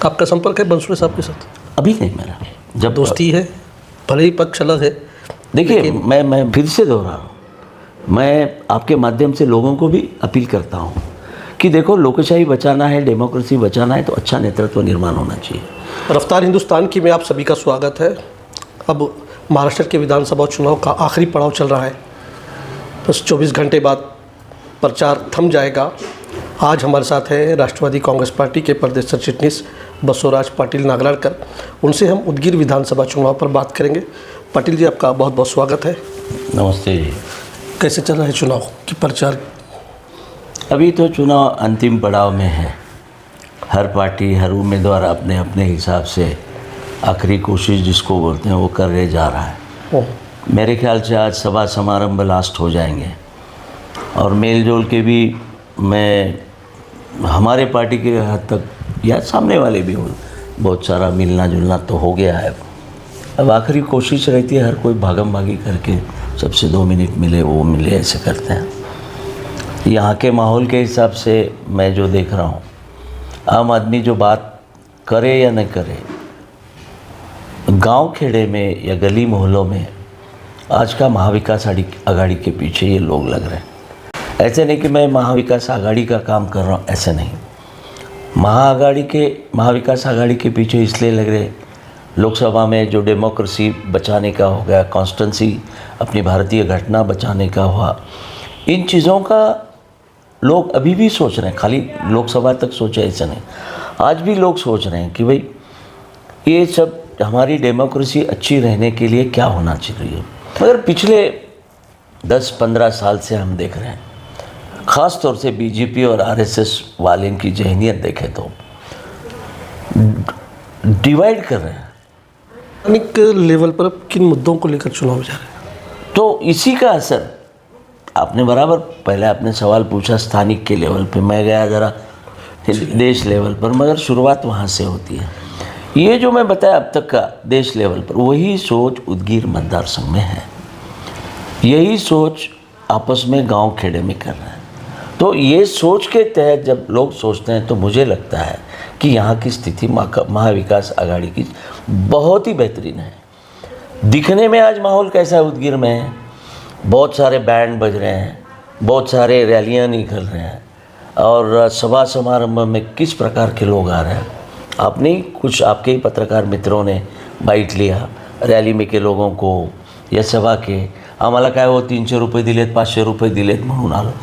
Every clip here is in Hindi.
आपका संपर्क है बंसुड़े साहब के साथ? अभी नहीं मेरा, जब दोस्ती है, भले ही पक्ष अलग है। देखिए मैं फिर से दोहरा रहा हूँ, मैं आपके माध्यम से लोगों को भी अपील करता हूँ कि देखो, लोकशाही बचाना है, डेमोक्रेसी बचाना है तो अच्छा नेतृत्व निर्माण होना चाहिए। रफ्तार हिंदुस्तान की में आप सभी का स्वागत है। अब महाराष्ट्र के विधानसभा चुनाव का आखिरी पड़ाव चल रहा है, बस 24 घंटे बाद प्रचार थम जाएगा। आज हमारे साथ है राष्ट्रवादी कांग्रेस पार्टी के प्रदेश सह चिटनीस बसवराज पाटिल नागराळकर। उनसे हम उदगीर विधानसभा चुनाव पर बात करेंगे। पाटिल जी, आपका बहुत बहुत स्वागत है। नमस्ते जी। कैसे चल रहा है चुनाव की प्रचार? अभी तो चुनाव अंतिम पड़ाव में है। हर पार्टी, हर उम्मीदवार अपने अपने हिसाब से आखिरी कोशिश जिसको बोलते हैं वो कर रहे जा रहा है। मेरे ख्याल से आज सभा समारंभ लास्ट हो जाएंगे और मेल जोल के भी मैं हमारे पार्टी के हद तक या सामने वाले भी हो, बहुत सारा मिलना जुलना तो हो गया है। अब आखिरी कोशिश रहती है, हर कोई भागम भागी करके सबसे 2 मिनट मिले वो मिले, ऐसे करते हैं। यहाँ के माहौल के हिसाब से मैं जो देख रहा हूँ, आम आदमी जो बात करे या न करे, गांव खेड़े में या गली मोहल्लों में आज का महाविकास आघाड़ी के पीछे ये लोग लग रहे हैं। ऐसे नहीं कि मैं महाविकास आघाड़ी का काम कर रहा हूँ, ऐसे नहीं। महाविकास आघाड़ी के पीछे इसलिए लग रहे, लोकसभा में जो डेमोक्रेसी बचाने का हो गया, कॉन्स्टिट्यूंसी अपनी भारतीय घटना बचाने का हुआ, इन चीज़ों का लोग अभी भी सोच रहे हैं। खाली लोकसभा तक सोचे ऐसा नहीं, आज भी लोग सोच रहे हैं कि भाई ये सब हमारी डेमोक्रेसी अच्छी रहने के लिए क्या होना चाहिए। मगर पिछले 10-15 साल से हम देख रहे हैं, ख़ास तौर से बीजेपी और आरएसएस वाले की जहनियत देखें तो डिवाइड कर रहे हैं। स्थानिक लेवल पर अब किन मुद्दों को लेकर चुनाव जा रहे हैं? तो इसी का असर, आपने बराबर पहले आपने सवाल पूछा स्थानिक के लेवल पे, मैं गया ज़रा देश लेवल पर, मगर शुरुआत वहाँ से होती है। ये जो मैं बताया अब तक का देश लेवल पर, वही सोच उदगीर मतदार संघ में है, यही सोच आपस में गांव खेड़े में कर रहे हैं। तो ये सोच के तहत जब लोग सोचते हैं तो मुझे लगता है कि यहाँ की स्थिति महाविकास आघाड़ी की बहुत ही बेहतरीन है। दिखने में आज माहौल कैसा है उदगीर में, बहुत सारे बैंड बज रहे हैं, बहुत सारे रैलियाँ निकल रहे हैं और सभा समारंभ में किस प्रकार के लोग आ रहे हैं। आपने ही कुछ आपके ही पत्रकार मित्रों ने बाईट लिया रॅली में के लोगों को या सभा के, आम्हाला काय हो 300 रुपये दिलेत, 500 रुपये दिलेत म्हणून आलो।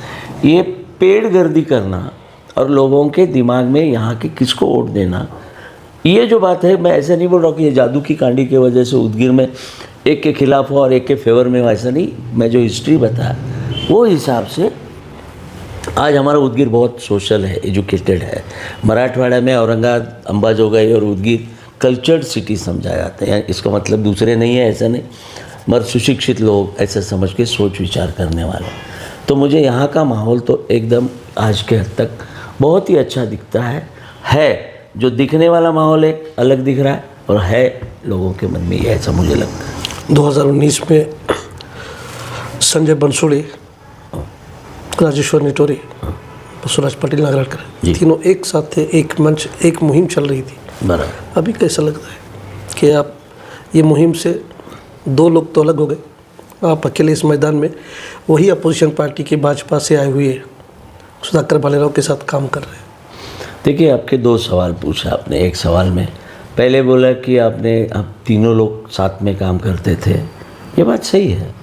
ये पेड़ गर्दी करना और लोगों के दिमाग में यहाँ के किसको वोट देना, ये जो बात है, मैं ऐसा नहीं बोल रहा कि ये जादू की कांडी की वजह से उदगीर में एक के खिलाफ हो और एक के फेवर में हो, ऐसा नहीं। मैं जो हिस्ट्री बताया वो हिसाब से आज हमारा उदगीर बहुत सोशल है, एजुकेटेड है। मराठवाड़ा में औरंगाबाद, अंबाजोगाई और उदगीर कल्चर्ड सिटी समझा जाता है। इसका मतलब दूसरे नहीं है, ऐसा नहीं, मगर सुशिक्षित लोग ऐसा समझ के सोच विचार करने वाले। तो मुझे यहाँ का माहौल तो एकदम आज के हद तक बहुत ही अच्छा दिखता है। जो दिखने वाला माहौल एक अलग दिख रहा है और है लोगों के मन में, ये ऐसा मुझे लगता है। 2019 में संजय बनसोड़े, राजेश्वर निटोरे, बसवराज पाटिल नागराळकर, तीनों एक साथ थे, एक मंच, एक मुहिम चल रही थी। बराबर। अभी कैसा लगता है कि आप ये मुहिम से 2 लोग तो अलग हो गए, आप अकेले इस मैदान में वही अपोजिशन पार्टी के भाजपा से आए हुए सुधाकर भालेराव के साथ काम कर रहे हैं? देखिए, आपके 2 सवाल पूछा आपने। एक सवाल में पहले बोला कि आप तीनों लोग साथ में काम करते थे, ये बात सही है।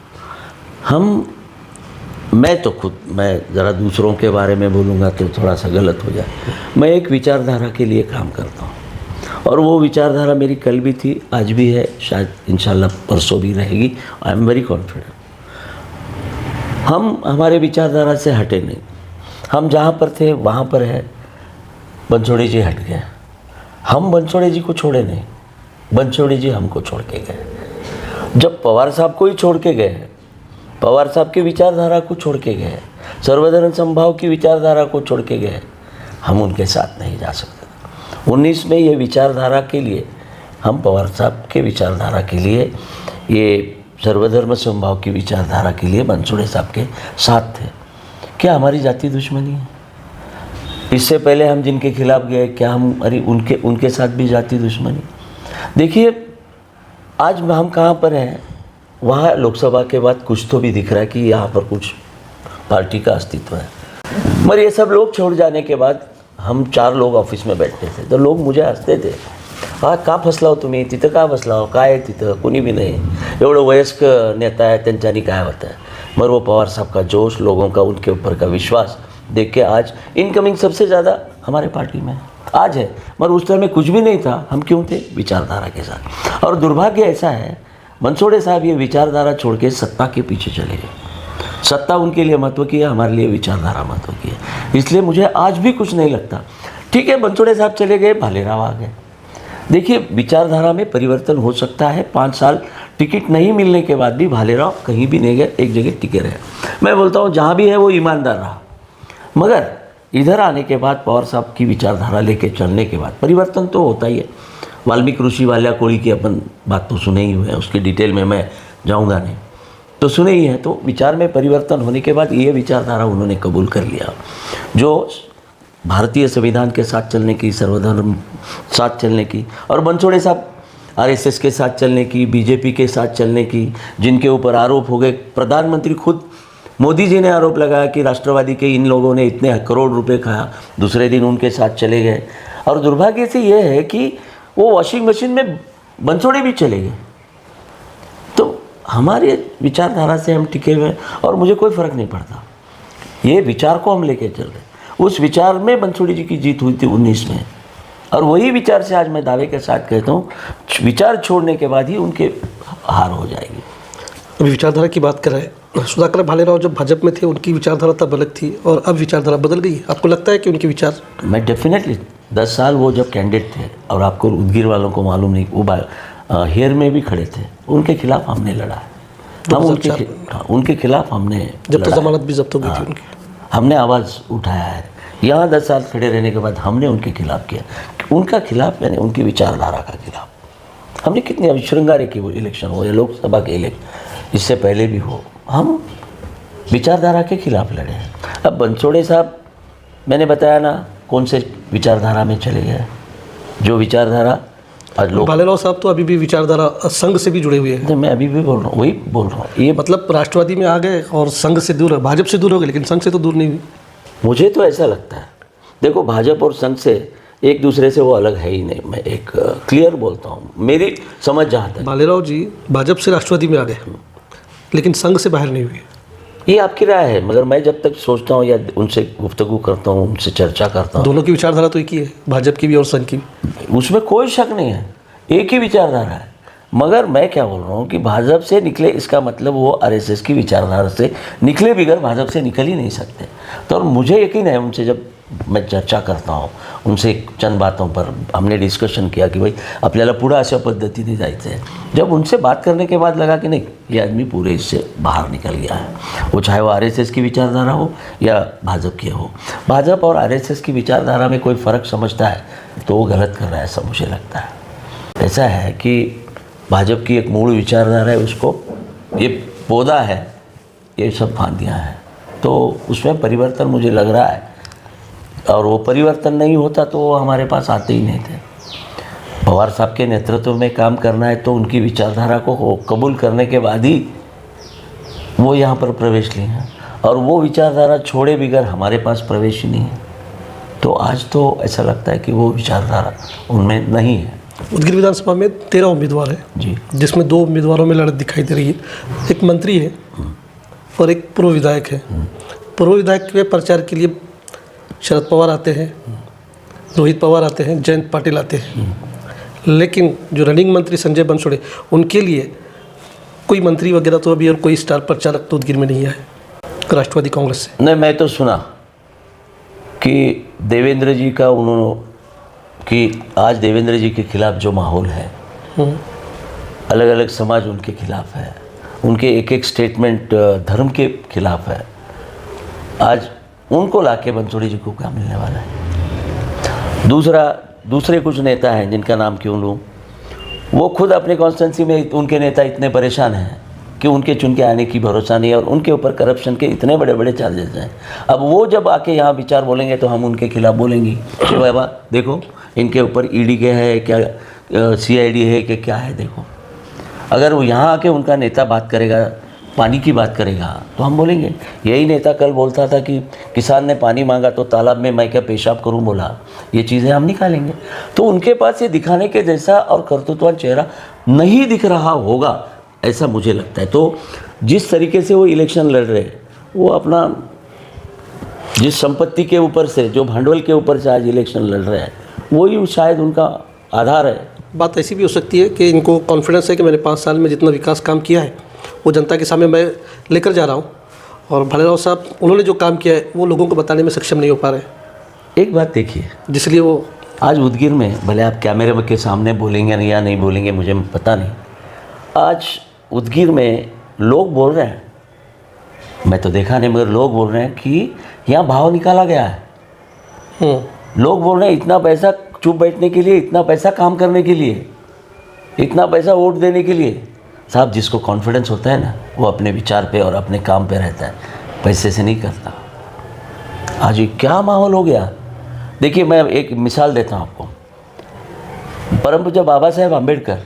मैं ज़रा दूसरों के बारे में बोलूँगा तो थोड़ा सा गलत हो जाए। मैं एक विचारधारा के लिए काम करता हूँ और वो विचारधारा मेरी कल भी थी, आज भी है, शायद इंशाल्लाह परसों भी रहेगी। I am very confident. हम हमारे विचारधारा से हटे नहीं, हम जहाँ पर थे वहाँ पर है। बनसोड़े जी हट गए, हम बनसोड़े जी को छोड़े नहीं, बनसोड़े जी हमको छोड़ के गए। जब पवार साहब को ही छोड़ के गए, पवार साहब की विचारधारा को छोड़ के गए, सर्वधर्म समभाव की विचारधारा को छोड़ के गए, हम उनके साथ नहीं जा सकते। 19 में ये विचारधारा के लिए, हम पवार साहब के विचारधारा के लिए, ये सर्वधर्म समभाव की विचारधारा के लिए बनसोड़े साहब के साथ थे। क्या हमारी जाति दुश्मनी है? इससे पहले हम जिनके खिलाफ गए, क्या हम अरे उनके साथ भी जाती दुश्मनी? देखिए, आज हम कहाँ पर हैं, वहाँ लोकसभा के बाद कुछ तो भी दिख रहा है कि यहाँ पर कुछ पार्टी का अस्तित्व है। मगर ये सब लोग छोड़ जाने के बाद हम 4 लोग ऑफिस में बैठते थे, तो लोग मुझे हंसते थे, का फसला हो तुम्ही, तिथं का बसला हो, काय आहे तिथं, कोणी भी नाही, एवढं वयस्क नेता है, त्यांच्यानी काय होता है? मगर वो पवार साहब का जोश, लोगों का उनके ऊपर का विश्वास देख के आज इनकमिंग सबसे ज़्यादा हमारे पार्टी में आज है। मगर उस टाइम में कुछ भी नहीं था, हम क्यों थे? विचारधारा के साथ। और दुर्भाग्य ऐसा है, मंसोड़े साहब ये विचारधारा छोड़ के सत्ता के पीछे चले गए। सत्ता उनके लिए महत्व की है, हमारे लिए विचारधारा महत्व की है। इसलिए मुझे आज भी कुछ नहीं लगता। ठीक है, मंसोड़े साहब चले गए, भालेराव आ गए। देखिए, विचारधारा में परिवर्तन हो सकता है। 5 साल टिकट नहीं मिलने के बाद भी भालेराव कहीं भी नहीं गए, एक जगह टिके रहे। मैं बोलता हूँ जहाँ भी है वो ईमानदार रहा। मगर इधर आने के बाद, पवार साहब की विचारधारा लेके चलने के बाद परिवर्तन तो होता ही है। वाल्मीकि ऋषि वाल्या कोड़ी की अपन बात तो सुने ही हुए हैं, उसकी डिटेल में मैं जाऊंगा नहीं, तो सुने ही हैं। तो विचार में परिवर्तन होने के बाद ये विचारधारा उन्होंने कबूल कर लिया, जो भारतीय संविधान के साथ चलने की, सर्वधर्म साथ चलने की, और मंसोड़े साहब आरएसएस के साथ चलने की, बीजेपी के साथ चलने की, जिनके ऊपर आरोप हो गए। प्रधानमंत्री खुद मोदी जी ने आरोप लगाया कि राष्ट्रवादी के इन लोगों ने इतने करोड़ रुपए खाया, दूसरे दिन उनके साथ चले गए। और दुर्भाग्य से ये है कि वो वॉशिंग मशीन में मंसोड़े भी चले गए। तो हमारे विचारधारा से हम टिके हुए हैं और मुझे कोई फ़र्क नहीं पड़ता। ये विचार को हम लेके चल रहे। उस विचार में मंसोड़े जी की जीत हुई थी 19 में, और वही विचार से आज मैं दावे के साथ कहता हूँ, विचार छोड़ने के बाद ही उनके हार हो जाएगी। अभी विचारधारा की बात कर रहे हैं, सुधाकर भालेराव जब भाजपा में थे उनकी विचारधारा तब अलग थी और अब विचारधारा बदल गई। आपको लगता है कि उनके विचार? मैं डेफिनेटली 10 साल वो जब कैंडिडेट थे, और आपको उदगीर वालों को मालूम नहीं, वो हेयर में भी खड़े थे, उनके खिलाफ हमने लड़ा है। हम उनके खिलाफ हमने, जब तक जमानत भी जब्त हो गई थी उनकी, हमने आवाज़ उठाया है। यहाँ 10 साल खड़े रहने के बाद हमने उनके खिलाफ किया, उनका खिलाफ यानी उनकी विचारधारा का खिलाफ। हमने कितने, अभी श्रृंगारे की वो इलेक्शन हो या लोकसभा के इलेक्शन, इससे पहले भी हो, हम विचारधारा के खिलाफ लड़े हैं। अब मंसोड़े साहब, मैंने बताया ना कौन से विचारधारा में चले गए, जो विचारधारा आज लोग। भालेराव साहब तो अभी भी विचारधारा संघ से भी जुड़े हुए हैं। मैं अभी भी बोल रहा हूँ, वही बोल रहा हूँ। ये मतलब राष्ट्रवादी में आ गए और संघ से दूर, भाजपा से दूर हो गए, लेकिन संघ से तो दूर नहीं हुई। मुझे तो ऐसा लगता है। देखो, भाजपा और संघ से एक दूसरे से वो अलग है ही नहीं। मैं एक क्लियर बोलता हूँ, मेरी समझ जहाँ तक। भालेराव जी भाजपा से राष्ट्रवादी में आ गए, लेकिन संघ से बाहर नहीं हुए। ये आपकी राय है, मगर मैं जब तक सोचता हूँ या उनसे गुफ्तगू करता हूँ, उनसे चर्चा करता हूँ, दोनों की विचारधारा तो एक ही है, भाजपा की भी और संघ की भी। उसमें कोई शक नहीं है, एक ही विचारधारा है। मगर मैं क्या बोल रहा हूँ कि भाजपा से निकले, इसका मतलब वो आरएसएस की विचारधारा से निकले, बिगर भाजपा से निकल ही नहीं सकते। तो और मुझे यकीन है, उनसे जब मैं चर्चा करता हूँ, उनसे चंद बातों पर हमने डिस्कशन किया कि भाई आपल्याला पुढं अशा पद्धतीने जायचं है। जब उनसे बात करने के बाद लगा कि नहीं, ये आदमी पूरे इससे बाहर निकल गया है, वो चाहे वो आरएसएस की विचारधारा हो या भाजपा की हो। भाजपा और आरएसएस की विचारधारा में कोई फ़र्क समझता है तो वो गलत कर रहा है, ऐसा मुझे लगता है। ऐसा है कि भाजपा की एक मूल विचारधारा है, उसको ये पौधा है, ये सब फांदियाँ हैं, तो उसमें परिवर्तन मुझे लग रहा है। और वो परिवर्तन नहीं होता तो वो हमारे पास आते ही नहीं थे। पवार साहब के नेतृत्व में काम करना है तो उनकी विचारधारा को कबूल करने के बाद ही वो यहाँ पर प्रवेश लिए हैं, और वो विचारधारा छोड़े बिगर हमारे पास प्रवेश ही नहीं है। तो आज तो ऐसा लगता है कि वो विचारधारा उनमें नहीं है। उदगीर विधानसभा में 13 उम्मीदवार हैं जी, जिसमें 2 उम्मीदवारों में लड़त दिखाई दे रही है। एक मंत्री है और एक पूर्व विधायक है। पूर्व विधायक के प्रचार के लिए शरद पवार आते हैं, रोहित पवार आते हैं, जयंत पाटिल आते हैं, लेकिन जो रनिंग मंत्री संजय बनसोड़े, उनके लिए कोई मंत्री वगैरह तो अभी और कोई स्टार प्रचारक तो उदगीर में नहीं आए राष्ट्रवादी कांग्रेस से। नहीं, मैं तो सुना कि देवेंद्र जी का उन्होंने, कि आज देवेंद्र जी के खिलाफ जो माहौल है, अलग अलग समाज उनके खिलाफ है, उनके एक एक स्टेटमेंट धर्म के खिलाफ है। आज उनको लाके बनसोड़े जी को क्या मिलने वाला है? दूसरे कुछ नेता हैं जिनका नाम क्यों लूँ, वो खुद अपने कॉन्स्टिट्यूंसी में उनके नेता इतने परेशान हैं कि उनके चुन के आने की भरोसा नहीं है और उनके ऊपर करप्शन के इतने बड़े बड़े चार्जेस हैं। अब वो जब आके यहाँ विचार बोलेंगे तो हम उनके खिलाफ बोलेंगे कि बाबा देखो इनके ऊपर ईडी के है क्या, सीआईडी है कि क्या है। देखो अगर वो यहाँ आके उनका नेता बात करेगा, पानी की बात करेगा, तो हम बोलेंगे। यही नेता कल बोलता था कि किसान ने पानी मांगा तो तालाब में मैं क्या पेशाब करूं बोला। ये चीज़ें हम निकालेंगे। तो उनके पास ये दिखाने के जैसा और कर्तृत्ववान चेहरा नहीं दिख रहा होगा, ऐसा मुझे लगता है। तो जिस तरीके से वो इलेक्शन लड़ रहे हैं, वो अपना जिस संपत्ति के ऊपर से, जो भांडवल के ऊपर से आज इलेक्शन लड़ रहे हैं, वही शायद उनका आधार है। बात ऐसी भी हो सकती है कि इनको कॉन्फिडेंस है कि मैंने 5 साल में जितना विकास काम किया है वो जनता के सामने मैं लेकर जा रहा हूँ, और भालेराव साहब उन्होंने जो काम किया है वो लोगों को बताने में सक्षम नहीं हो पा रहे। एक बात देखिए, जिसलिए वो आज उदगीर में, भले आप कैमरे के सामने बोलेंगे या नहीं बोलेंगे मुझे पता नहीं, आज उदगीर में लोग बोल रहे हैं, मैं तो देखा नहीं मगर लोग बोल रहे हैं कि यहाँ भाव निकाला गया है। लोग बोल रहे हैं इतना पैसा चुप बैठने के लिए, इतना पैसा काम करने के लिए, इतना पैसा वोट देने के लिए। साहब जिसको कॉन्फिडेंस होता है ना, वो अपने विचार पे और अपने काम पे रहता है, पैसे से नहीं करता। आज ये क्या माहौल हो गया। देखिए मैं एक मिसाल देता हूँ आपको। परम पूज्य बाबा साहेब आम्बेडकर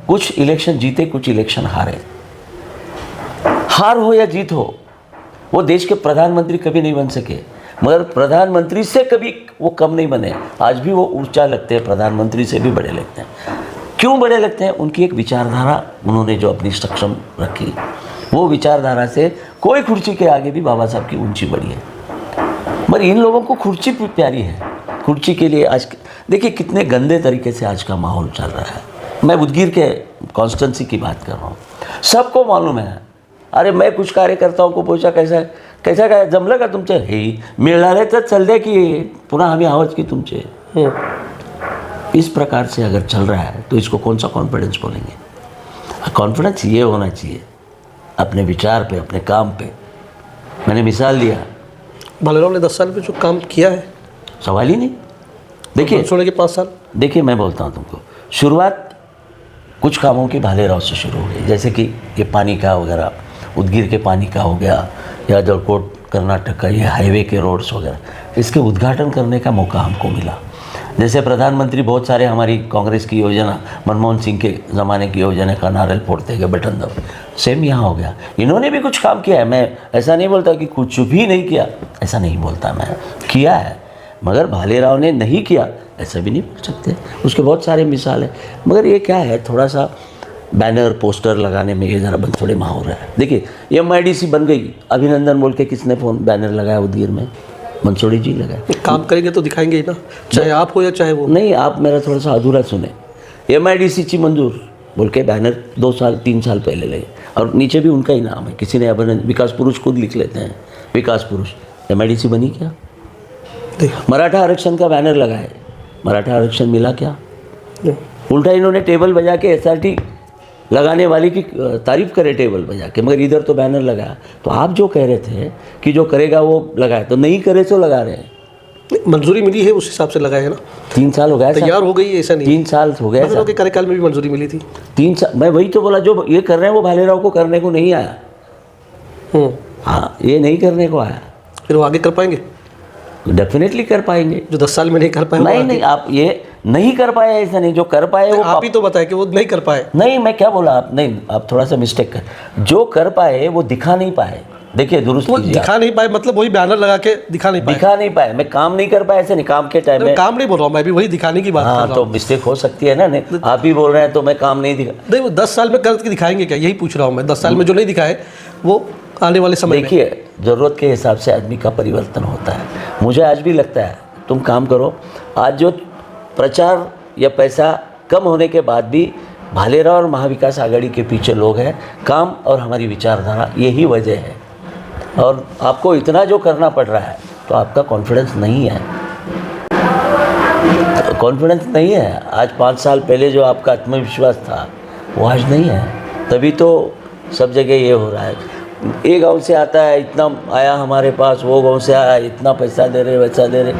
कुछ इलेक्शन जीते, कुछ इलेक्शन हारे। हार हो या जीत हो, वो देश के प्रधानमंत्री कभी नहीं बन सके, मगर प्रधानमंत्री से कभी वो कम नहीं बने। आज भी वो ऊंचा लगते हैं, प्रधानमंत्री से भी बड़े लगते हैं। क्यों बड़े लगते हैं? उनकी एक विचारधारा उन्होंने जो अपनी सक्षम रखी, वो विचारधारा से कोई कुर्सी के आगे भी बाबा साहब की ऊंची बड़ी है। मगर इन लोगों को कुर्सी प्यारी है। कुर्सी के लिए आज देखिए कितने गंदे तरीके से आज का माहौल चल रहा है। मैं उदगीर के कॉन्स्टिट्यूंसी की बात कर रहा हूँ, सबको मालूम है। अरे मैं कुछ कार्यकर्ताओं को पूछा कैसा काय जमलं का तुमचे, हे मिळणारे तर चालले की पुन्हा आम्ही आवाज की तुमचे। इस प्रकार से अगर चल रहा है तो इसको कौन सा कॉन्फिडेंस बोलेंगे? कॉन्फिडेंस ये होना चाहिए अपने विचार पे, अपने काम पे। मैंने मिसाल दिया, भालेराव ने 10 साल में जो काम किया है, सवाल ही नहीं। देखिए सोने के 5 साल, देखिए मैं बोलता हूँ तुमको, शुरुआत कुछ कामों की भालेराव से शुरू हो गई, जैसे कि ये पानी का वगैरह, उदगीर के पानी का हो गया, या जलकोट कर्नाटक का ये हाईवे के रोड्स वगैरह, इसके उद्घाटन करने का मौका हमको मिला। जैसे प्रधानमंत्री बहुत सारे हमारी कांग्रेस की योजना, मनमोहन सिंह के ज़माने की योजना का नारियल फोड़ते गए बटन दब, सेम यहाँ हो गया। इन्होंने भी कुछ काम किया है, मैं ऐसा नहीं बोलता कि कुछ भी नहीं किया, ऐसा नहीं बोलता मैं, किया है। मगर भालेराव ने नहीं किया ऐसा भी नहीं बोल सकते, उसके बहुत सारे मिसाल है। मगर ये क्या है, थोड़ा सा बैनर पोस्टर लगाने में ये ज़रा थोड़े माहौल है। देखिए MIDC बन गई, अभिनंदन बोल के किसने फ़ोन बैनर लगाया उदगीर में? मंसूरी जी लगाए। काम करेंगे तो दिखाएंगे ही ना, चाहे आप हो या चाहे वो। नहीं, आप मेरा थोड़ा सा अधूरा सुने। MIDC ची मंजूर बोल के बैनर 2 साल 3 साल पहले लगे, और नीचे भी उनका ही नाम है, किसी ने अभिनंदन, विकास पुरुष खुद लिख लेते हैं, विकास पुरुष। MIDC बनी क्या? मराठा आरक्षण का बैनर लगाए, मराठा आरक्षण मिला क्या? उल्टा इन्होंने टेबल बजा के SRT लगाने वाली की तारीफ करे, टेबल बजा के, मगर इधर तो बैनर लगाया। तो आप जो कह रहे थे कि जो करेगा वो लगाए, तो नहीं करे तो लगा रहे हैं। मंजूरी मिली है उस हिसाब से लगाए है ना। 3 साल हो गया, तैयार हो गई, ऐसा नहीं 3 साल हो गया। के कार्यकाल में भी मंजूरी मिली थी 3 साल। मैं वही तो बोला, जो ये कर रहे हैं वो भालेराव को करने को नहीं आया। हाँ, ये नहीं करने को आया, फिर वो आगे कर पाएंगे? डेफिनेटली कर पाएंगे। जो 10 साल में नहीं कर पाए, नहीं, आप ये नहीं कर पाए ऐसा नहीं, जो कर पाए वो आप ही तो बताए कि वो नहीं कर पाए। नहीं, मैं क्या बोला, आप नहीं, आप थोड़ा सा मिस्टेक कर, जो कर पाए वो दिखा नहीं पाए। देखिए दुरुस्त कीजिए, दिखा नहीं पाए मतलब वही बैनर लगा के दिखा नहीं पाए। मैं काम नहीं कर पाया ऐसे नहीं, काम के टाइम में काम नहीं बोल रहा हूँ, मैं भी वही दिखाने की बात कर रहा हूँ। तो मिस्टेक हो सकती है ना, नहीं आप ही बोल रहे हैं तो मैं काम नहीं दिखा। नहीं, वो 10 साल में करके दिखाएंगे क्या, यही पूछ रहा हूँ मैं। 10 साल में जो नहीं दिखाए वो आने वाले समय में। देखिए ज़रूरत के हिसाब से आदमी का परिवर्तन होता है। मुझे आज भी लगता है, तुम काम करो। आज जो प्रचार या पैसा कम होने के बाद भी भालेराव और महाविकास आघाड़ी के पीछे लोग हैं, काम और हमारी विचारधारा यही वजह है। और आपको इतना जो करना पड़ रहा है तो आपका कॉन्फिडेंस नहीं है, कॉन्फिडेंस नहीं है। आज 5 साल पहले जो आपका आत्मविश्वास था वो आज नहीं है, तभी तो सब जगह ये हो रहा है। ये गांव से आता है, इतना आया हमारे पास, वो गांव से आया, इतना पैसा दे रहे, वैसा दे रहे,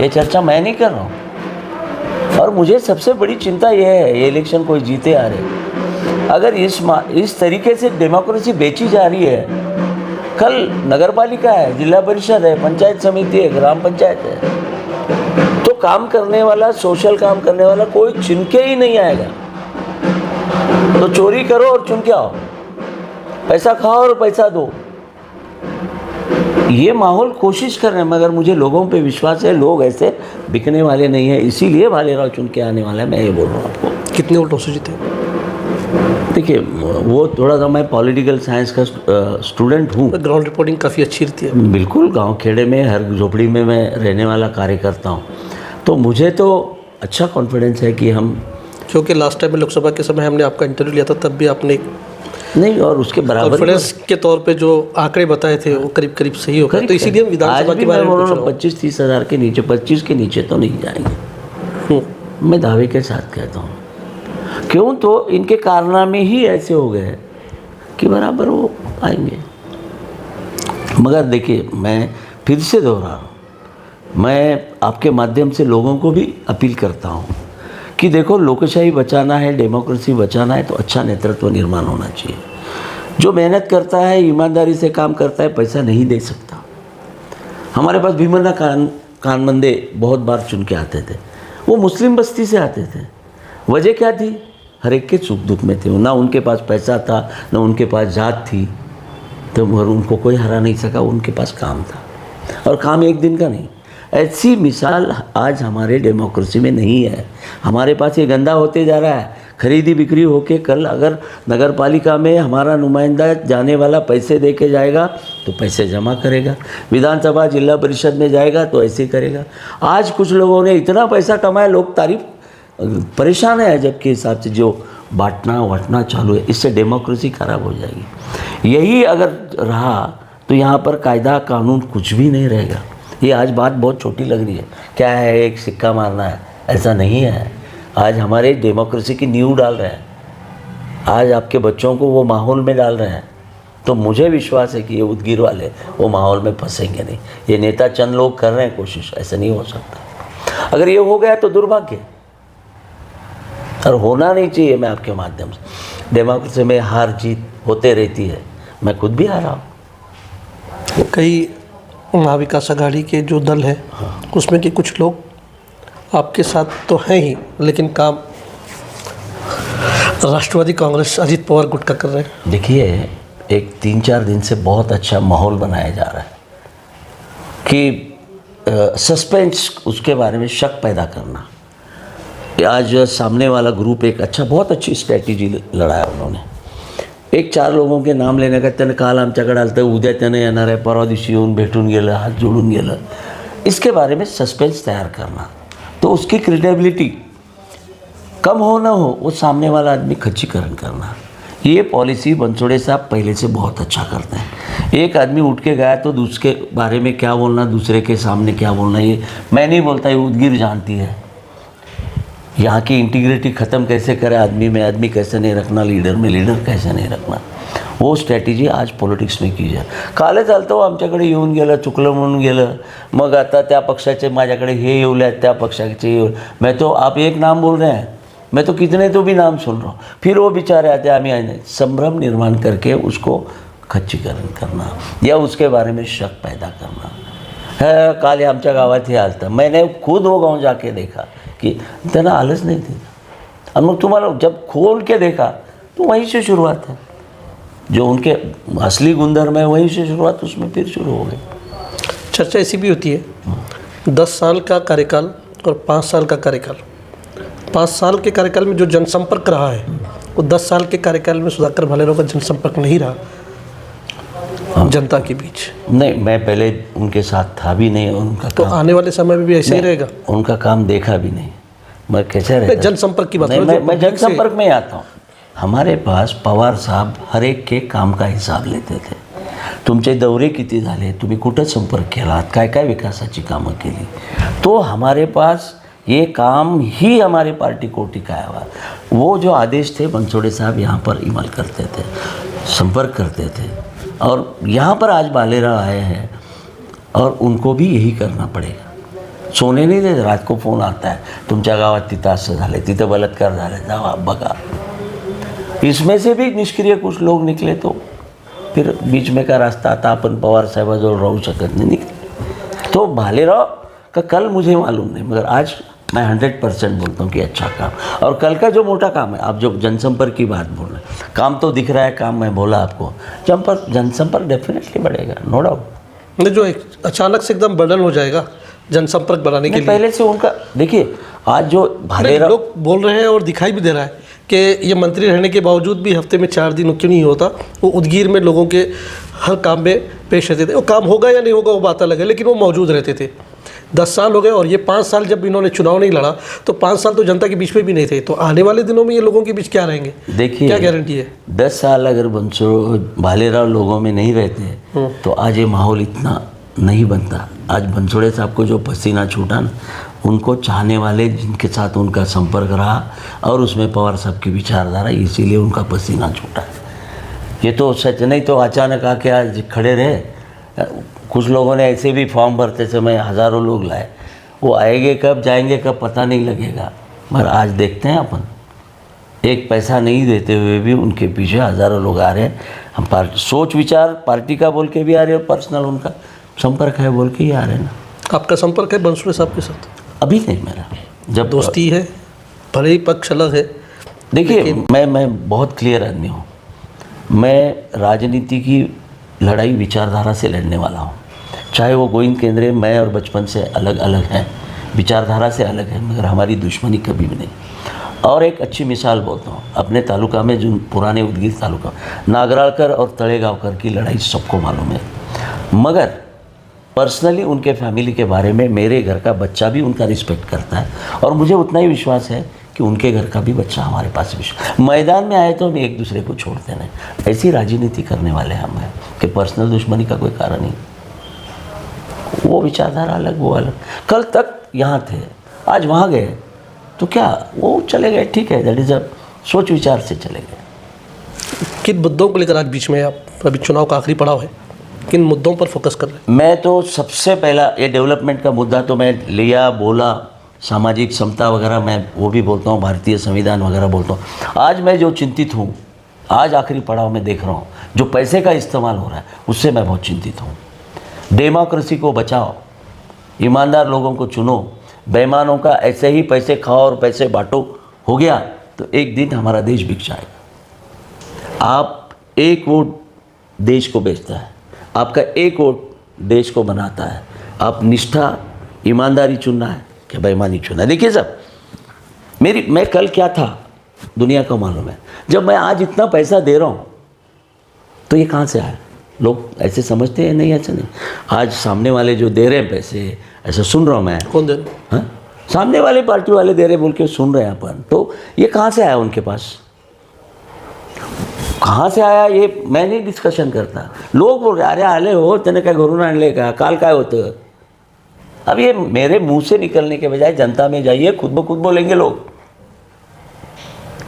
ये चर्चा मैं नहीं कर रहा हूँ। और मुझे सबसे बड़ी चिंता ये है, ये इलेक्शन कोई जीते आ रहे, अगर इस तरीके से डेमोक्रेसी बेची जा रही है, कल नगर पालिका है, जिला परिषद है, पंचायत समिति है, ग्राम पंचायत है, तो काम करने वाला, सोशल काम करने वाला कोई चुन के ही नहीं आएगा। तो चोरी करो और चुन के आओ, पैसा खाओ और पैसा दो, ये माहौल कोशिश कर रहे हैं। मगर मुझे लोगों पे विश्वास है, लोग ऐसे बिकने वाले नहीं हैं, इसीलिए भालेराव चुन के आने वाला है। मैं ये बोल रहा हूँ आपको। कितने वोटों से जीते? देखिए, वो थोड़ा सा, मैं पॉलिटिकल साइंस का स्टूडेंट हूँ। ग्राउंड रिपोर्टिंग काफ़ी अच्छी रहती है। बिल्कुल, गांव खेड़े में, हर झोपड़ी में मैं रहने वाला कार्यकर्ता हूँ, तो मुझे तो अच्छा कॉन्फिडेंस है कि हम, क्योंकि लास्ट टाइम में लोकसभा के समय हमने आपका इंटरव्यू लिया था, तब भी आपने नहीं, और उसके बराबर कॉन्फिडेंस के तौर पे जो आंकड़े बताए थे वो करीब करीब सही हो गए। तो इसीलिए हम विधानसभा के बारे में पूछ रहा हूँ। 25-30 हज़ार के नीचे, 25 के नीचे तो नहीं जाएंगे, मैं दावे के साथ कहता हूँ। क्यों? तो इनके कारनामे ही ऐसे हो गए कि बराबर वो आएंगे। मगर देखिए, मैं फिर से दोहरा रहा हूँ, मैं आपके माध्यम से लोगों को भी अपील करता हूँ कि देखो, लोकशाही बचाना है, डेमोक्रेसी बचाना है, तो अच्छा नेतृत्व निर्माण होना चाहिए। जो मेहनत करता है, ईमानदारी से काम करता है, पैसा नहीं दे सकता। हमारे पास भीमन्ना कानमंदे बहुत बार चुन के आते थे, वो मुस्लिम बस्ती से आते थे। वजह क्या थी? हर एक के सुख दुख में थे, ना उनके पास पैसा था, ना उनके पास जात थी, तो मगर उनको कोई हरा नहीं सका, उनके पास काम था, और काम एक दिन का नहीं। ऐसी मिसाल आज हमारे डेमोक्रेसी में नहीं है। हमारे पास ये गंदा होते जा रहा है, खरीदी बिक्री होके कल अगर नगर पालिका में हमारा नुमाइंदा जाने वाला पैसे दे के जाएगा तो पैसे जमा करेगा, विधानसभा जिला परिषद में जाएगा तो ऐसे करेगा। आज कुछ लोगों ने इतना पैसा कमाया, लोग तारीफ परेशान है अजब के हिसाब से, जो बांटना वाटना चालू है, इससे डेमोक्रेसी खराब हो जाएगी। यही अगर रहा तो यहाँ पर कायदा कानून कुछ भी नहीं रहेगा। ये आज बात बहुत छोटी लग रही है, क्या है एक सिक्का मारना है, ऐसा नहीं है। आज हमारे डेमोक्रेसी की नींव डाल रहे हैं, आज आपके बच्चों को वो माहौल में डाल रहे हैं। तो मुझे विश्वास है कि ये उदगीर वाले वो माहौल में फंसेंगे नहीं। ये नेता चंद लोग कर रहे हैं कोशिश, ऐसा नहीं हो सकता। अगर ये हो गया तो दुर्भाग्य, और होना नहीं चाहिए। मैं आपके माध्यम से, डेमोक्रेसी में हार जीत होते रहती है, मैं खुद भी हारा हूँ। कई महाविकास आघाड़ी के जो दल है, उसमें के कुछ लोग आपके साथ तो हैं ही, लेकिन काम राष्ट्रवादी कांग्रेस अजीत पवार गुट का कर रहे हैं। देखिए, एक 3-4 दिन से बहुत अच्छा माहौल बनाया जा रहा है कि सस्पेंस, उसके बारे में शक पैदा करना। आज सामने वाला ग्रुप एक बहुत अच्छी स्ट्रॅटेजी लढाया उन्होंने। एक 4 लोगों के नाम लेने का, त्यानं काल आमच्याकडे आलं, तर उद्या त्यानं येणार आहे, परवा दिवशी येऊन भेटून गेलं, हात जोडून गेलं, इसके बारे में सस्पेंस तैयार करना। तो उसकी क्रेडिबिलिटी कम हो ना हो, वो सामने वाला आदमी खच्चीकरण करना। ये पॉलिसी बनसोड़े साहब पहले से बहुत अच्छा करते हैं। एक आदमी उठ के गया तो दूसरे के बारे में क्या बोलना, दूसरे के सामने क्या बोलना, ये मैं नहीं बोलता, ये उदगीर जानती है। यहाँ की इंटीग्रिटी ख़त्म कैसे करे आदमी में, आदमी कैसे नहीं रखना, लीडर में लीडर कैसे नाही रखना, वो स्ट्रॅटेजी आज पॉलिटिक्स में की जाए। काल चालतं आमच्याकडे येऊन गेलं, चुकलं म्हणून गेलं, मग आता त्या पक्षाचे माझ्याकडे हे येऊ आहेत, त्या पक्षाचे येऊ। मैं तो आप एक नाम बोल रहे हैं, मैं तो कितने तो भी नाम सुन रहा हूँ, फिर वो बेचारे आते हैं, आम्ही संभ्रम निर्माण करके उसको खच्चीकरण करना या उसके बारे में शक पैदा करना है। काल आमच्या गावात हे आलतं, मैंने खुद वो गाँव जाके देखा कि त्यांना आलंच नहीं थी। और मग तुम्हारा जब खोल के देखा तो वहीं से शुरुआत है, जो उनके असली गुणधर्म है वहीं से शुरुआत, उसमें फिर शुरू हो गई। चर्चा ऐसी भी होती है 10 साल का कार्यकाल और 5 साल का कार्यकाल। 5 साल के कार्यकाल में जो जनसंपर्क रहा है, वो 10 साल के कार्यकाल में सुधाकर भालेराव का जनसंपर्क नहीं रहा जनता के बीच। नहीं, मैं पहले उनके साथ था भी नहीं, उनका तो आने वाले समय में भी ऐसे ही रहेगा। उनका काम देखा भी नहीं, मैं कैसे रहता। जनसंपर्क की बात नहीं, मैं जनसंपर्क में आता हूँ। हमारे पास पवार साहब हर एक के काम का हिसाब लेते थे। तुमचे दौरे किती झाले, तुम्ही कुठं संपर्क केलात, काय काय विकासाची कामं केली, तो हमारे पास ये काम ही हमारे पार्टी को टिकाया हुआ। वो जो आदेश थे, बनसोड़े साहब यहाँ पर इमल करते थे, संपर्क करते थे, और यहाँ पर आज भालेराव आए हैं और उनको भी यही करना पड़ेगा। सोने नहीं देते, रात को फोन आता है, तुमच्या गावात तिथं असं झालं, तिथं बलात्कार झाले, जावा बघा। इसमें से भी निष्क्रिय कुछ लोग निकले, तो फिर बीच में का रास्ता आता अपन पवार साहेबाजवळ राहू शकत नहीं निकले। तो भालेराव का कल मुझे मालूम नहीं, मगर आज मैं 100% बोलता हूँ कि अच्छा काम। और कल का जो मोटा काम है, आप जो जनसंपर्क की बात बोल रहे हैं, काम तो दिख रहा है, काम मैं बोला आपको, जनसंपर्क डेफिनेटली बढ़ेगा, नो डाउट। नहीं, जो अचानक से एकदम बर्डन हो जाएगा जनसंपर्क बढ़ाने के लिए, पहले से उनका देखिए, आज जो भालेराव लोग बोल रहे हैं और दिखाई भी दे रहा है कि ये मंत्री रहने के बावजूद भी हफ्ते में 4 दिन क्यों नहीं होता, वो उदगीर में लोगों के हर काम में पेश रहते थे। वो काम होगा या नहीं होगा वो बात अलग है, लेकिन वो मौजूद रहते थे। 10 साल हो गए और ये 5 साल जब इन्होंने चुनाव नहीं लड़ा तो 5 साल तो जनता के बीच में भी नहीं थे। तो आने वाले दिनों में ये लोगों के बीच क्या रहेंगे, देखिए क्या गारंटी है? 10 साल अगर भालेराव लोगों में नहीं रहते तो आज ये माहौल इतना नहीं बनता। आज बनसोड़े साहब को जो पसीना छूटा ना, उनको चाहने वाले जिनके साथ उनका संपर्क रहा और उसमें पवार साहब की विचारधारा, इसीलिए उनका पसीना छूटा। ये तो सच नहीं तो अचानक आके आज खड़े रहे। कुछ लोगों ने ऐसे भी फॉर्म भरते समय हज़ारों लोग लाए, वो आएंगे कब जाएंगे कब पता नहीं लगेगा। मगर आज देखते हैं अपन, एक पैसा नहीं देते हुए भी उनके पीछे हज़ारों लोग आ रहे हैं। हम सोच विचार पार्टी का बोल के भी आ रहे हैं, पर्सनल उनका संपर्क है बोल के ही आ रहे हैं ना। आपका संपर्क है बनसोड़े साहब के साथ? अभी नहीं मेरा, जब दोस्ती है, भले ही पक्ष अलग है। देखिए मैं बहुत क्लियर आदमी हूँ। मैं राजनीति की लड़ाई विचारधारा से लड़ने वाला हूँ। चाहे वो गोविंद केंद्रे, मैं और बचपन से अलग अलग हैं, विचारधारा से अलग है, मगर हमारी दुश्मनी कभी भी नहीं। और एक अच्छी मिसाल बोलता हूँ, अपने तालुका में जो पुराने उदगीर तालुका, नागराळकर और तळेगावकर की लड़ाई सबको मालूम है। मगर पर्सनली उनके फैमिली के बारे में मेरे घर का बच्चा भी उनका रिस्पेक्ट करता है, और मुझे उतना ही विश्वास है कि उनके घर का भी बच्चा हमारे पास विश्वास। मैदान में आए तो हम एक दूसरे को छोड़ते नहीं। ऐसी राजनीति करने वाले हम हैं कि पर्सनल दुश्मनी का कोई कारण नहीं। वो विचारधारा अलग, वो अलग। कल तक यहाँ थे, आज वहाँ गए, तो क्या वो चले गए, ठीक है, दैट इज़ अ सोच विचार से चले गए। किन मुद्दों को लेकर आज बीच में आप, अभी चुनाव का आखिरी पड़ाव है, किन मुद्दों पर फोकस कर रहे हैं? मैं तो सबसे पहला ये डेवलपमेंट का मुद्दा तो मैं लिया, बोला, सामाजिक समता वगैरह मैं वो भी बोलता हूँ, भारतीय संविधान वगैरह बोलता हूँ। आज मैं जो चिंतित हूँ, आज आखिरी पड़ाव में देख रहा हूँ, जो पैसे का इस्तेमाल हो रहा है उससे मैं बहुत चिंतित हूँ। डेमोक्रेसी को बचाओ, ईमानदार लोगों को चुनो, बेईमानों का ऐसे ही पैसे खाओ और पैसे बांटो हो गया तो एक दिन हमारा देश बिक जाएगा। आप एक वोट देश को बेचता है, आपका एक वोट देश को बनाता है। आप निष्ठा, ईमानदारी चुनना है कि बेईमानी चुनना है। देखिए साहब, मैं कल क्या था दुनिया को मालूम है। जब मैं आज इतना पैसा दे रहा हूँ तो ये कहाँ से आया? लोग ऐसे समझते हैं, नहीं ऐसे नहीं। आज सामने वाले जो दे रहे हैं पैसे, ऐसा सुन रहा हूँ मैं। कौन दे रहे? हाँ, सामने वाले पार्टी वाले दे रहे बोल के सुन रहे हैं अपन। तो ये कहाँ से आया उनके पास? कहाँ से आया ये मैं नहीं डिस्कशन करता। लोग बोल रहे अरे आले हो तेने काय घरून आणले का, काल काय होतं। अब ये मेरे मुंह से निकलने के बजाय जनता में जाइए, खुद ब खुद बोलेंगे लोग,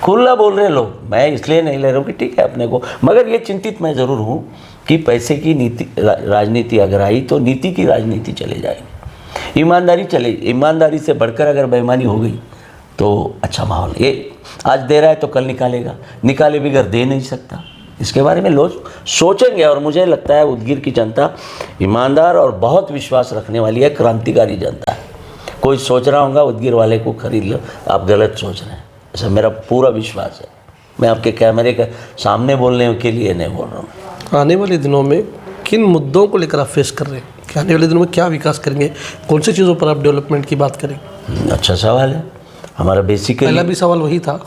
खुला बोल रहे लोग। मैं इसलिए नहीं ले रहा हूँ कि ठीक है अपने को, मगर ये चिंतित मैं ज़रूर हूँ कि पैसे की नीति राजनीति अगर आई तो नीति की राजनीति चले जाएगी, ईमानदारी चले। ईमानदारी से बढ़कर अगर बेईमानी हो गई तो अच्छा माहौल, ये आज दे रहा है तो कल निकालेगा, निकाले बगैर दे नहीं सकता। इसके बारे में लोग सोचेंगे और मुझे लगता है उदगीर की जनता ईमानदार और बहुत विश्वास रखने वाली है, क्रांतिकारी जनता है। कोई सोच रहा होगा उदगीर वाले को खरीद लो, आप गलत सोच रहे हैं, ऐसा मेरा पूरा विश्वास है। मैं आपके कैमरे के सामने बोलने के लिए नहीं बोल रहा हूँ। आने वाले दिनों में किन मुद्दों को लेकर आप फेस कर रहे हैं कि आने वाले दिनों में क्या विकास करेंगे, कौन सी चीज़ों पर आप डेवलपमेंट की बात करेंगे? अच्छा सवाल है। हमारा बेसिकली पहला भी सवाल वही था,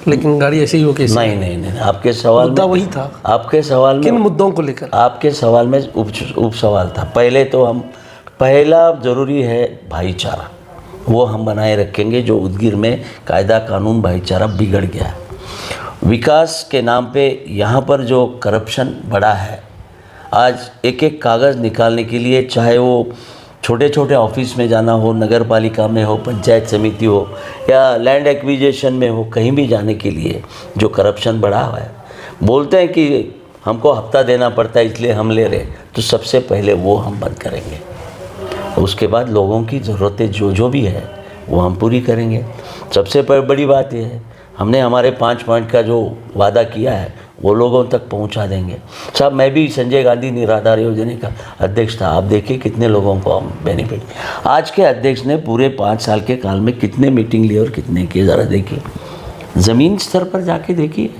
लेकिन गाड़ी ऐसे ही हो कैसे? नहीं, आपके सवाल मुद्दा वही था। आपके सवाल में किन मुद्दों को लेकर? आपके सवाल में उप सवाल था। पहले तो हम पहला ज़रूरी है भाईचारा, वो हम बनाए रखेंगे। जो उदगीर में कायदा कानून भाईचारा बिगड़ गया है, विकास के नाम पे यहाँ पर जो करप्शन बढ़ा है, आज एक एक कागज़ निकालने के लिए, चाहे वो छोटे छोटे ऑफिस में जाना हो, नगर पालिका में हो, पंचायत समिति हो या लैंड एक्विजिशन में हो, कहीं भी जाने के लिए जो करप्शन बढ़ा हुआ है। बोलते हैं कि हमको हफ्ता देना पड़ता है इसलिए हम ले रहे, तो सबसे पहले वो हम बंद करेंगे। उसके बाद लोगों की ज़रूरतें जो भी है वो हम पूरी करेंगे। सबसे बड़ी बात यह है हमने हमारे 5 पॉइंट का जो वादा किया है वो लोगों तक पहुंचा देंगे। साहब मैं भी संजय गांधी निराधार योजना का अध्यक्ष था, आप देखिए कितने लोगों को हम बेनिफिट। आज के अध्यक्ष ने पूरे 5 साल के काल में कितने मीटिंग लिए और कितने किए, ज़रा देखिए, ज़मीन स्तर पर जाके देखिए।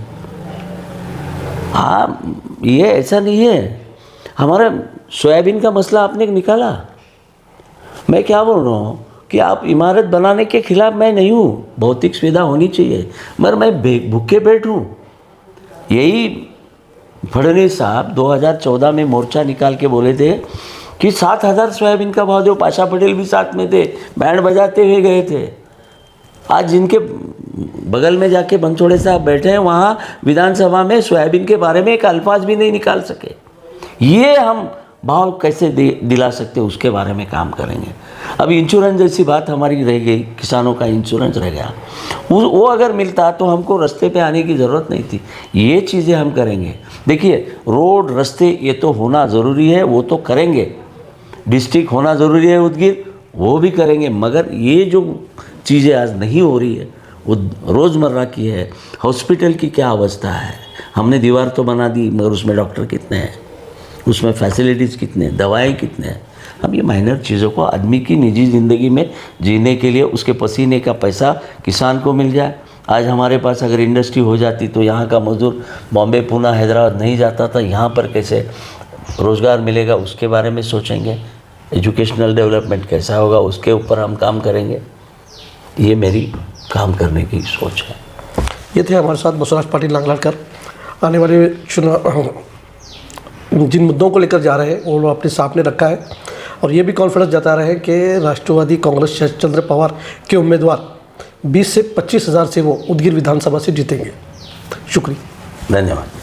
हाँ, ये ऐसा नहीं है। हमारा सोयाबीन का मसला आपने निकाला। मैं क्या बोल रहा हूँ कि आप इमारत बनाने के खिलाफ मैं नहीं हूँ, भौतिक सुविधा होनी चाहिए, मगर मैं भूखे पेट हूँ। यही फडणवीस साहब 2014 में मोर्चा निकाल के बोले थे कि 7,000 सोयाबीन का भाव दो। पाशा पटेल भी साथ में थे, बैंड बजाते हुए गए थे। आज जिनके बगल में जाके बनसोड़े साहब बैठे हैं, वहाँ विधानसभा में सोयाबीन के बारे में एक अल्फाज भी नहीं निकाल सके। ये हम भाव कैसे दिला सकते, उसके बारे में काम करेंगे। अब इंश्योरेंस जैसी बात हमारी रह गई, किसानों का इंश्योरेंस रह गया, वो अगर मिलता तो हमको रास्ते पे आने की ज़रूरत नहीं थी। ये चीज़ें हम करेंगे। देखिए, रोड रास्ते ये तो होना ज़रूरी है, वो तो करेंगे। डिस्ट्रिक्ट होना ज़रूरी है उदगीर, वो भी करेंगे। मगर ये जो चीज़ें आज नहीं हो रही है वो रोज़मर्रा की है। हॉस्पिटल की क्या अवस्था है, हमने दीवार तो बना दी मगर उसमें डॉक्टर कितने हैं, उसमें फैसिलिटीज़ कितने, दवाएं कितने हैं। अब ये माइनर चीज़ों को आदमी की निजी ज़िंदगी में जीने के लिए उसके पसीने का पैसा किसान को मिल जाए। आज हमारे पास अगर इंडस्ट्री हो जाती तो यहाँ का मज़दूर बॉम्बे, पूना, हैदराबाद नहीं जाता था। यहाँ पर कैसे रोज़गार मिलेगा उसके बारे में सोचेंगे। एजुकेशनल डेवलपमेंट कैसा होगा उसके ऊपर हम काम करेंगे। ये मेरी काम करने की सोच है। ये थे हमारे साथ बसवराज पाटिल लांगलाकर। आने वाले चुनाव जिन मुद्दों को लेकर जा रहे हैं वो अपने सामने रखा है और ये भी कॉन्फिडेंस जता रहे हैं कि राष्ट्रवादी कांग्रेस शरद चंद्र पवार के उम्मीदवार 20 से 25 हज़ार से वो उदगीर विधानसभा से जीतेंगे। शुक्रिया, धन्यवाद।